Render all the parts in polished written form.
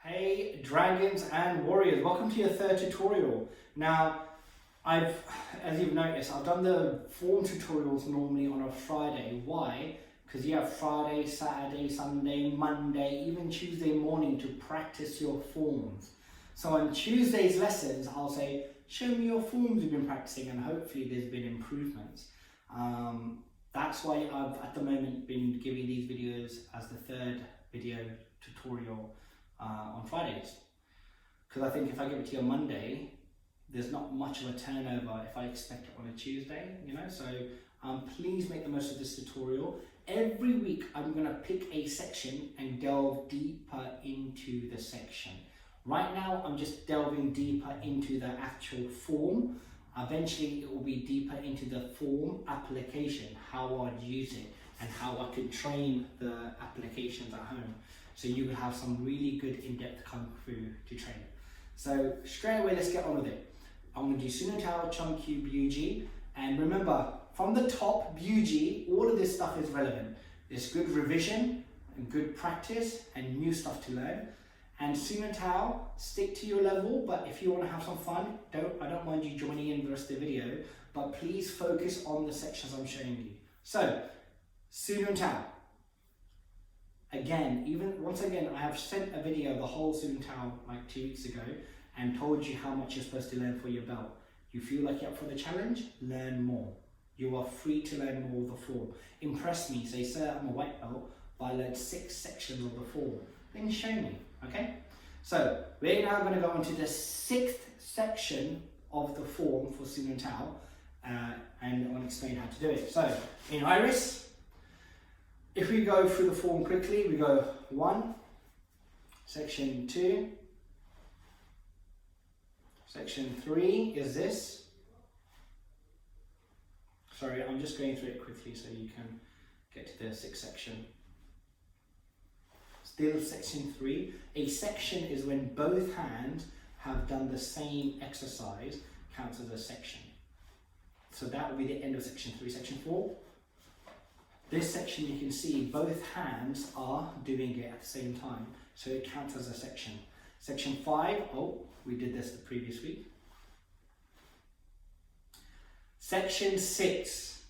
Hey dragons and warriors, welcome to your third tutorial. Now, as you've noticed, I've done the form tutorials normally on a Friday. Why? Because you have Friday, Saturday, Sunday, Monday, even Tuesday morning to practice your forms. So on Tuesday's lessons, I'll say, show me your forms you've been practicing, and hopefully there's been improvements. That's why I've at the moment been giving these videos as the third video tutorial on Fridays, because I think if I give it to you on Monday, there's not much of a turnover if I expect it on a Tuesday, so please make the most of this tutorial. Every week I'm going to pick a section and delve deeper into the section. Right now I'm just delving deeper into the actual form. Eventually it will be deeper into the form application, how I'd use it and how I could train the applications at home. So you will have some really good in-depth kung fu to train. So straight away, let's get on with it. I'm going to do Sun Tao, Chung Kyu, Biu-Ji. And remember, from the top, Biu-Ji, all of this stuff is relevant. There's good revision and good practice and new stuff to learn. And Sun Tao, stick to your level, but if you want to have some fun, I don't mind you joining in the rest of the video, but please focus on the sections I'm showing you. So, Sun Tao. Once again, I have sent a video of the whole Sun Tao like 2 weeks ago and told you how much you're supposed to learn for your belt. You feel like you're up for the challenge? Learn more. You are free to learn more of the form. Impress me, say, sir, I'm a white belt, but I learned 6 sections of the form. Then show me, okay? So, we're now going to go into the 6th section of the form for Sun Tao, and I'm going to explain how to do it. So, in Iris, if we go through the form quickly, we go 1, section 2, section 3 is this. Sorry, I'm just going through it quickly so you can get to the 6th section. Still section 3. A section is when both hands have done the same exercise, counts as a section. So that will be the end of section 3. Section 4. This section, you can see both hands are doing it at the same time, so it counts as a section. Section 5, we did this the previous week. Section 6,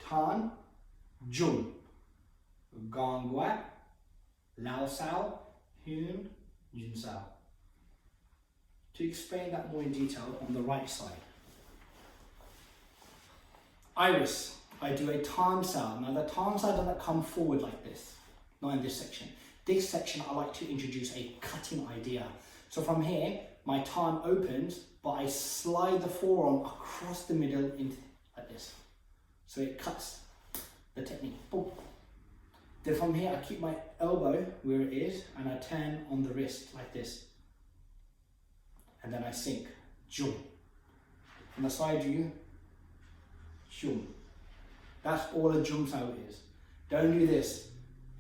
Tan, Jun, Gongguat, Lao Sao, Hun, Jun Sao. To explain that more in detail, on the right side. Iris. I do a Tan Sao. Now the Tan Sao doesn't come forward like this, not in this section. This section I like to introduce a cutting idea. So from here, my Tan opens, but I slide the forearm across the middle into like this. So it cuts the technique. Boom. Then from here, I keep my elbow where it is, and I turn on the wrist like this. And then I sink. Jum. From the side view, jum. That's all a Jum Sao is. Don't do this.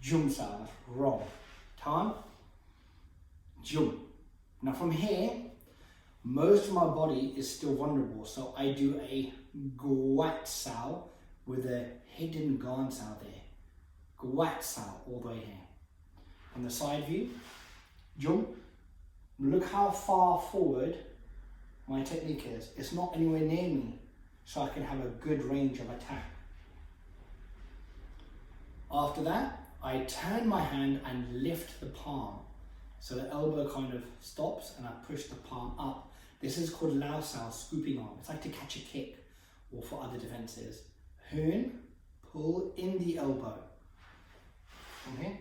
Jum Sao, that's wrong. Tan, Jum. Now from here, most of my body is still vulnerable, so I do a Guat Sao with a hidden Gan Sao there. Guat Sao all the way here. On the side view, Jum. Look how far forward my technique is. It's not anywhere near me, so I can have a good range of attack. After that, I turn my hand and lift the palm. So the elbow kind of stops and I push the palm up. This is called Lao Sao, scooping arm. It's like to catch a kick or for other defenses. Hun, pull in the elbow. From here,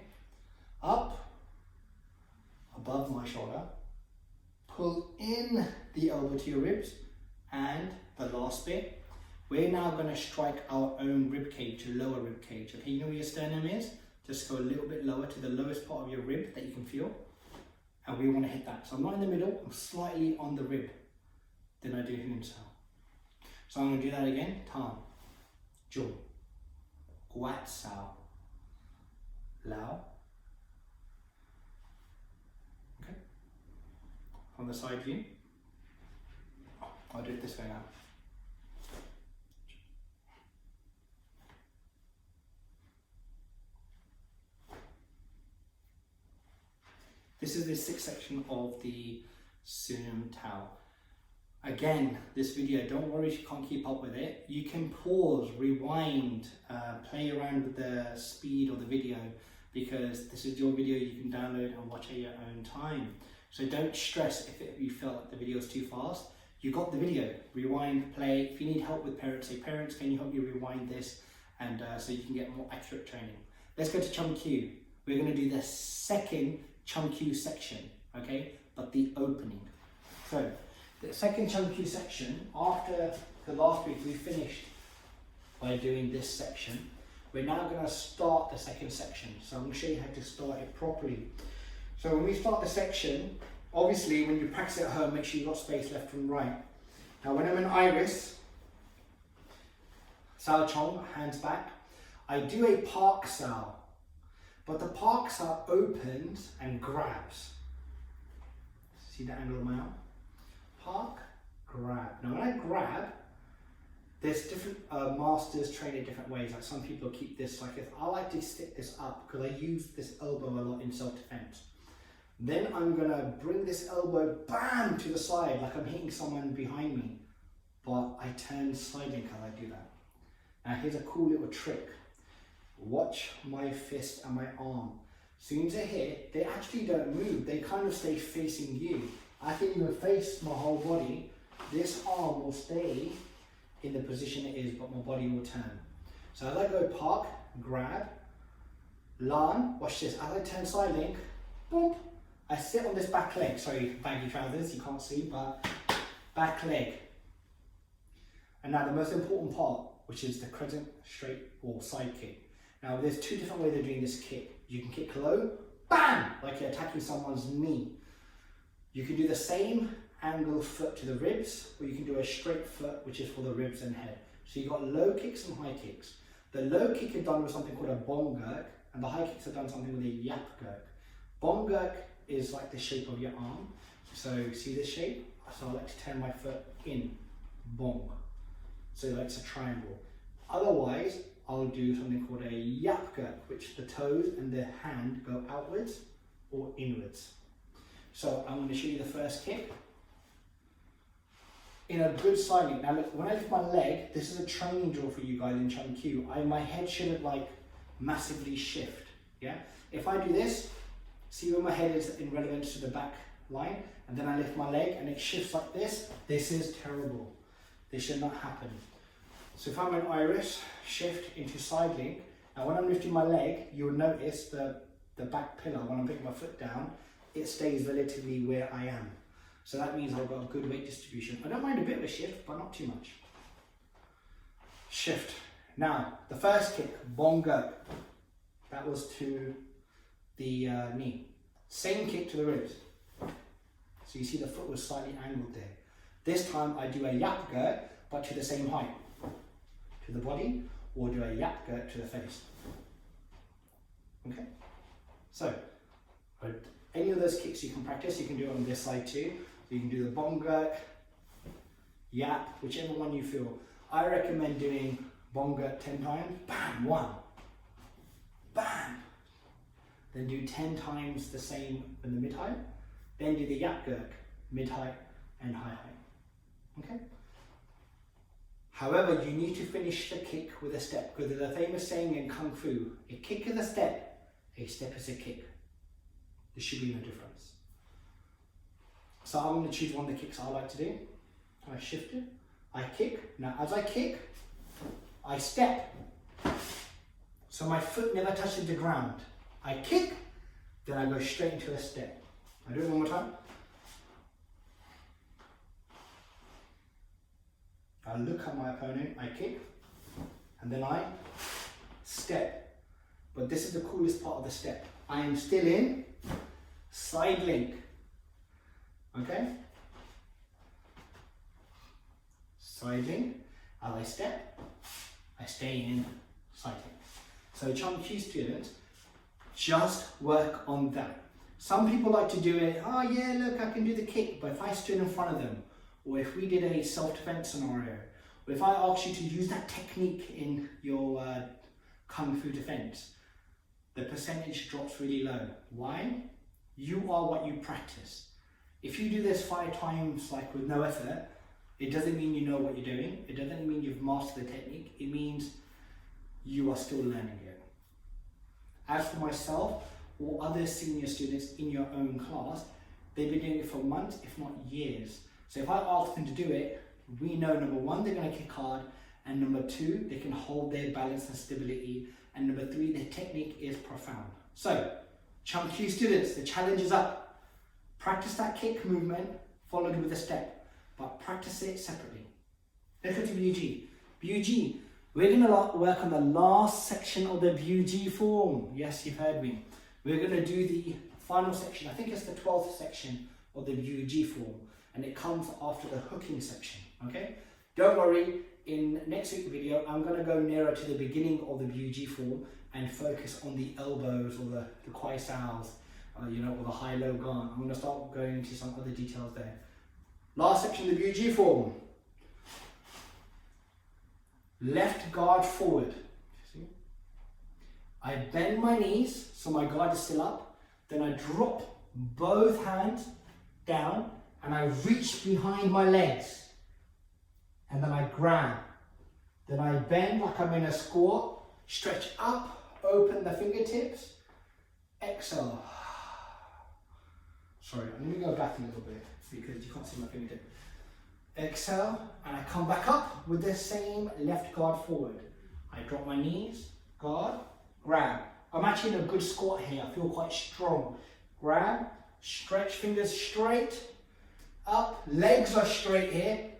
up, above my shoulder. Pull in the elbow to your ribs. And the last bit, we're now going to strike our own rib cage, lower rib cage. Okay, you know where your sternum is? Just go a little bit lower to the lowest part of your rib that you can feel. And we want to hit that. So I'm not in the middle, I'm slightly on the rib. Then I do Hun Sao. So I'm going to do that again. Tan, Jum, Guat Sao, Lao. Okay. From the side view. I'll do it this way now. This is the sixth section of the Sum Tao. Again, this video, don't worry if you can't keep up with it. You can pause, rewind, play around with the speed of the video, because this is your video you can download and watch at your own time. So don't stress if you felt like the video is too fast. You got the video, rewind, play. If you need help with parents, say, parents, can you help me rewind this? And so you can get more accurate training. Let's go to Chum Kiu. We're going to do the second Chum Kiu section, okay? But the opening. So the second Chum Kiu section, after the last week we finished by doing this section, we're now going to start the second section. So I'm going to show you how to start it properly. So when we start the section, obviously when you practice it at home, make sure you've got space left and right. Now when I'm in Iris, Sao Chong, hands back, I do a Park Sao, but the Park Sao opens and grabs. See the angle of my arm? Park, grab. Now when I grab, there's different masters train it different ways. Like some people keep this like this. I like to stick this up because I use this elbow a lot in self-defense. Then I'm gonna bring this elbow, bam, to the side like I'm hitting someone behind me. But I turn sliding as I do that. Now here's a cool little trick. Watch my fist and my arm. As soon as I hit, they actually don't move. They kind of stay facing you. I can even face my whole body. This arm will stay in the position it is, but my body will turn. So as I go park, grab, lan, watch this. As I turn side link, boom, I sit on this back leg. Sorry, baggy trousers, you can't see, but back leg. And now the most important part, which is the crescent, straight, or side kick. Now there's two different ways of doing this kick. You can kick low, bam, like you're attacking someone's knee. You can do the same angle foot to the ribs, or you can do a straight foot, which is for the ribs and head. So you've got low kicks and high kicks. The low kick is done with something called a bong gurk, and the high kicks are done something with a yap gurk. Bong gurk is like the shape of your arm. So see this shape? So I like to turn my foot in, bong. So like it's a triangle. Otherwise, I'll do something called a yap gurk, which the toes and the hand go outwards or inwards. So I'm going to show you the first kick. In a good side link. Now look, when I lift my leg, this is a training drill for you guys in Chum Kiu. My head shouldn't like massively shift. Yeah. If I do this, see where my head is in relevance to the back line, and then I lift my leg and it shifts like this. This is terrible. This should not happen. So if I'm in Iris, shift into side link. Now when I'm lifting my leg, you'll notice the back pillar, when I'm putting my foot down, it stays relatively where I am. So that means I've got a good weight distribution. I don't mind a bit of a shift, but not too much. Shift. Now, the first kick, bong gurk. That was to the knee. Same kick to the ribs. So you see the foot was slightly angled there. This time I do a yap gurk, but to the same height. To the body, or do a yap gurk to the face. Okay? So, any of those kicks you can practice, you can do it on this side too. So you can do the bong gurk, yap, whichever one you feel. I recommend doing bong gurk 10 times, bam, 1, bam. Then do 10 times the same in the mid-height. Then do the yap gurk, mid-height and high-height. Okay? However, you need to finish the kick with a step, because there's a famous saying in Kung Fu, a kick is a step is a kick. There should be no difference. So I'm going to choose one of the kicks I like to do. I shift it, I kick. Now as I kick, I step. So my foot never touches the ground. I kick, then I go straight into a step. I do it one more time. I look at my opponent, I kick, and then I step. But this is the coolest part of the step. I am still in side link. Okay? Side link. As I step, I stay in side link. So Chum Kiu students, just work on that. Some people like to do it, oh yeah, look, I can do the kick, but if I stood in front of them, or if we did a self-defense scenario, or if I asked you to use that technique in your Kung Fu defense, the percentage drops really low. Why? You are what you practice. If you do this 5 times like with no effort, it doesn't mean you know what you're doing. It doesn't mean you've mastered the technique. It means you are still learning it. As for myself or other senior students in your own class, they've been doing it for months, if not years. So if I ask them to do it, we know number 1, they're going to kick hard, and number 2, they can hold their balance and stability, and number 3, their technique is profound. So, Chunk Q students, the challenge is up. Practice that kick movement followed with a step, but practice it separately. Let's go to BUG. BUG, we're going to work on the last section of the BUG form. Yes, you've heard me. We're going to do the final section. I think it's the 12th section of the BUG form, and it comes after the hooking section, okay? Don't worry, in next week's video, I'm going to go nearer to the beginning of the BUG form and focus on the elbows or the quasals, you know, or the high-low guard. I'm going to start going into some other details there. Last section of the BUG form. Left guard forward. See? I bend my knees so my guard is still up. Then I drop both hands down and I reach behind my legs. And then I grab. Then I bend like I'm in a squat. Stretch up, open the fingertips. Exhale. Sorry, let me go back a little bit because you can't see my fingertip. Exhale, and I come back up with the same left guard forward. I drop my knees, guard, grab. I'm actually in a good squat here. I feel quite strong. Grab, stretch, fingers straight, up, legs are straight here.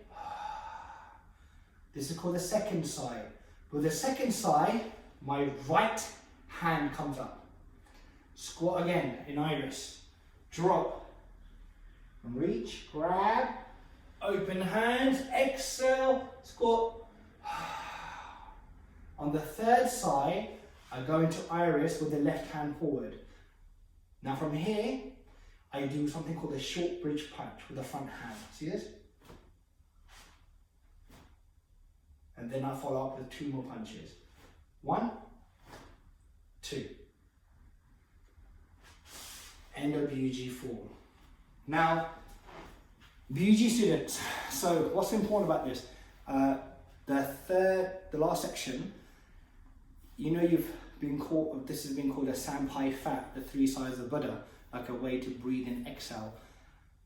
This is called the second side. With the second side, my right hand comes up. Squat again in iris. Drop. Reach, grab, open hands, exhale, squat. On the third side, I go into iris with the left hand forward. Now from here, I do something called a short bridge punch with the front hand. See this? And then I follow up with 2 more punches. 1, 2. End of BUG form. Now, BUG students, so what's important about this? The last section, you know you've been called, this has been called a Sampai Fat, the 3 sides of Buddha, like a way to breathe and exhale.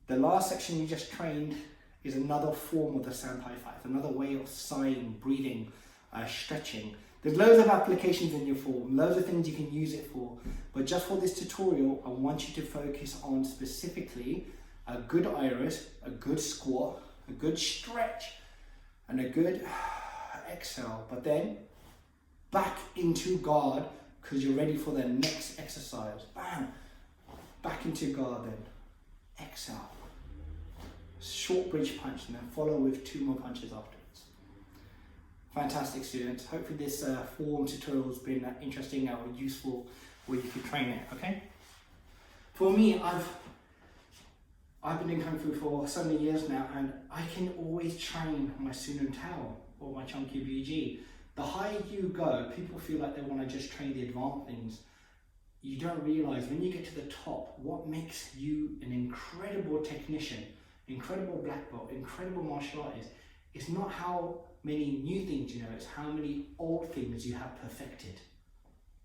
The last section you just trained is another form of the Sampai Fat. It's another way of sighing, breathing, stretching. There's loads of applications in your form, loads of things you can use it for, but just for this tutorial, I want you to focus on specifically a good iris, a good squat, a good stretch, and a good exhale, but then back into guard because you're ready for the next exercise. Bam! Back into guard then. Exhale. Short bridge punch and then follow with 2 more punches afterwards. Fantastic students. Hopefully this form tutorial has been interesting or useful where you can train it, okay? For me, I've been doing Kung Fu for so many years now and I can always train my Sun and Tao or my Chunk Q BUG. The higher you go, people feel like they want to just train the advanced things. You don't realize when you get to the top, what makes you an incredible technician, incredible black belt, incredible martial artist. It's not how many new things you know, it's how many old things you have perfected.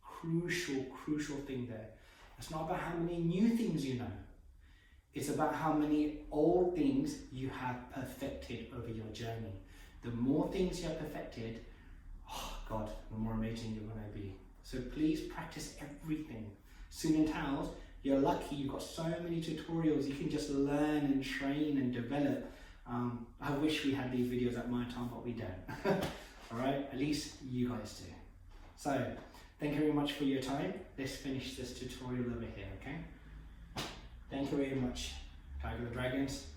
Crucial thing there. It's not about how many new things you know. It's about how many old things you have perfected over your journey. The more things you have perfected, oh God, the more amazing you're going to be. So please practice everything. Sun and Tao's, you're lucky you've got so many tutorials you can just learn and train and develop. I wish we had these videos at my time, but we don't. Alright, at least you guys do. So, thank you very much for your time. Let's finish this tutorial over here, okay? Thank you very much. Tiger the Dragons,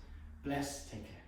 bless, take care.